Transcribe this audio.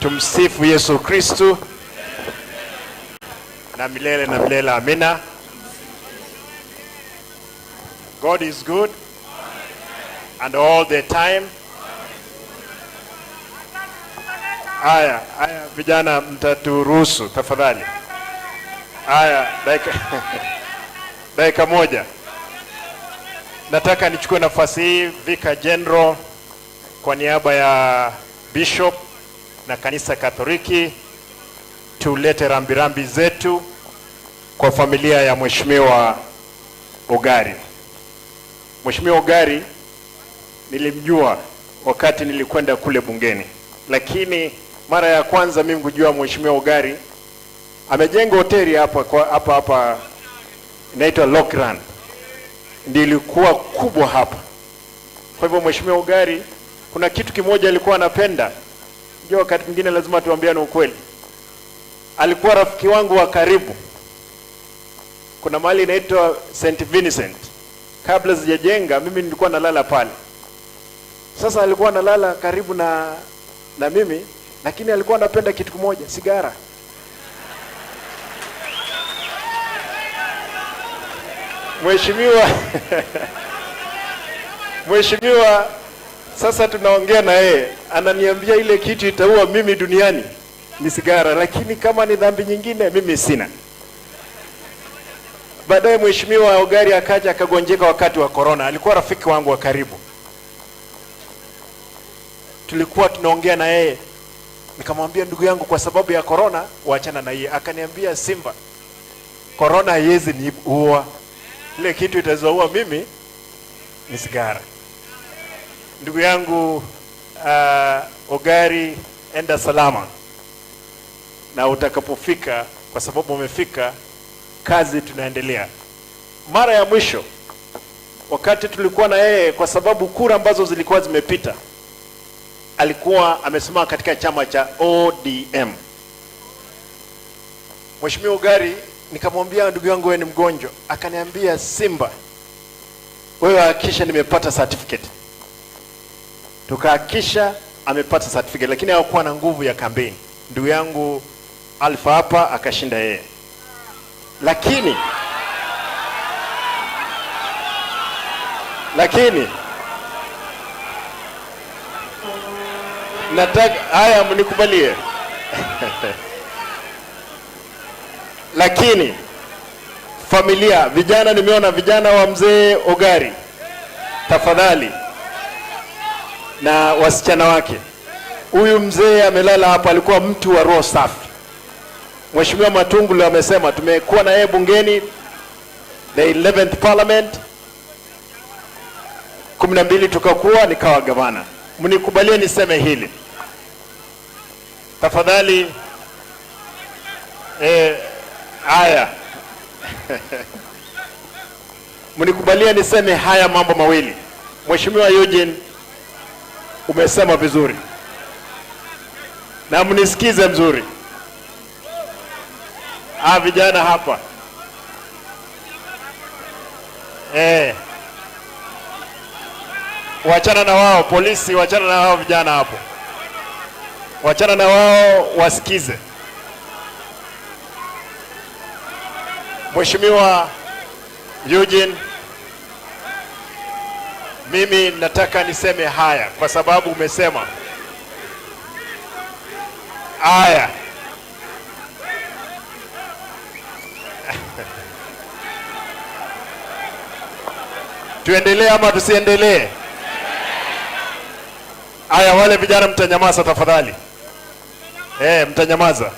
Tumsifu Yesu Kristu na milele amina. God is good and all the time. Aya, vijana mtaturuhusu tafadhali. Aya, dakika moja. Nataka nichukue nafasi hii Vicar General kwa niaba ya Bishop na kanisa Katoliki tulete rambirambi zetu kwa familia ya Mheshimiwa Ogari. Mheshimiwa Ogari nilimjua wakati nilikwenda kule bungeni, lakini mara ya kwanza mimi kujua Mheshimiwa Ogari amejenga hoteli hapa inaitwa Lokran, ndio ilikuwa kubwa hapa. Kwa hivyo Mheshimiwa Ogari kuna kitu kimoja alikuwa anapenda. Ndio wakati mwingine lazima tuambiane ukweli. Alikuwa rafiki wangu wa karibu. Kuna mahali inaitwa St. Vincent. Kabla sijajenga mimi nilikuwa nalala pale. Sasa alikuwa analala karibu na mimi, lakini alikuwa anapenda kitu kimoja, sigara. Mheshimiwa sasa tunaongea na yeye, ananiambia ile kitu itaua mimi duniani ni sigara, lakini kama ni dhambi nyingine mimi sina. Baadaye Mheshimiwa Ogari akaja akagonjeka wakati wa corona. Alikuwa rafiki wangu wa karibu. Tulikuwa tunaongea na yeye. Nikamwambia, ndugu yangu, kwa sababu ya corona waachana na yeye. Akaniambia, Simba, corona haiwezi niua. Ile kitu itazoua mimi ni sigara. Ndugu yangu Ogari, enda salama. Na utakapofika, kwa sababu umefika, kazi tunaendelea. Mara ya mwisho wakati tulikuwa na yeye, kwa sababu kura ambazo zilikuwa zimepita, alikuwa amesimama katika chama cha ODM. Mheshimiwa Ogari, nikamwambia, ndugu yangu, wewe ni mgonjwa. Akaniambia, Simba, wewe hakikisha nimepata certificate. Tukahakikisha amepata certificate, lakini hakuwa na nguvu ya kampeni. Ndugu yangu Alpha hapa akashinda yeye. Lakini nataka haya mnikubalie. Lakini familia, vijana, nimeona vijana wa mzee Ogari, tafadhali, na wasichana wake. Huyu mzee amelala hapa, alikuwa mtu wa roho safi. Mheshimiwa Matungulu amesema tumekuwa na yeye bungeni the 11th parliament 12 tukakuwa nikawa gavana. Mnikubalie niseme hili tafadhali. Haya mnikubalie niseme haya mambo mawili. Mheshimiwa Eugene, umesema vizuri na mnisikize mzuri. Vijana hapa wachana na wao, polisi wachana na wao, vijana hapo wachana na wao, wasikize. Mheshimiwa Eugene, mimi nataka niseme haya kwa sababu umesema haya. Tuendelee ama tusiendelee? Haya, wale vijana mtanyamaza tafadhali. Mtanyamaza.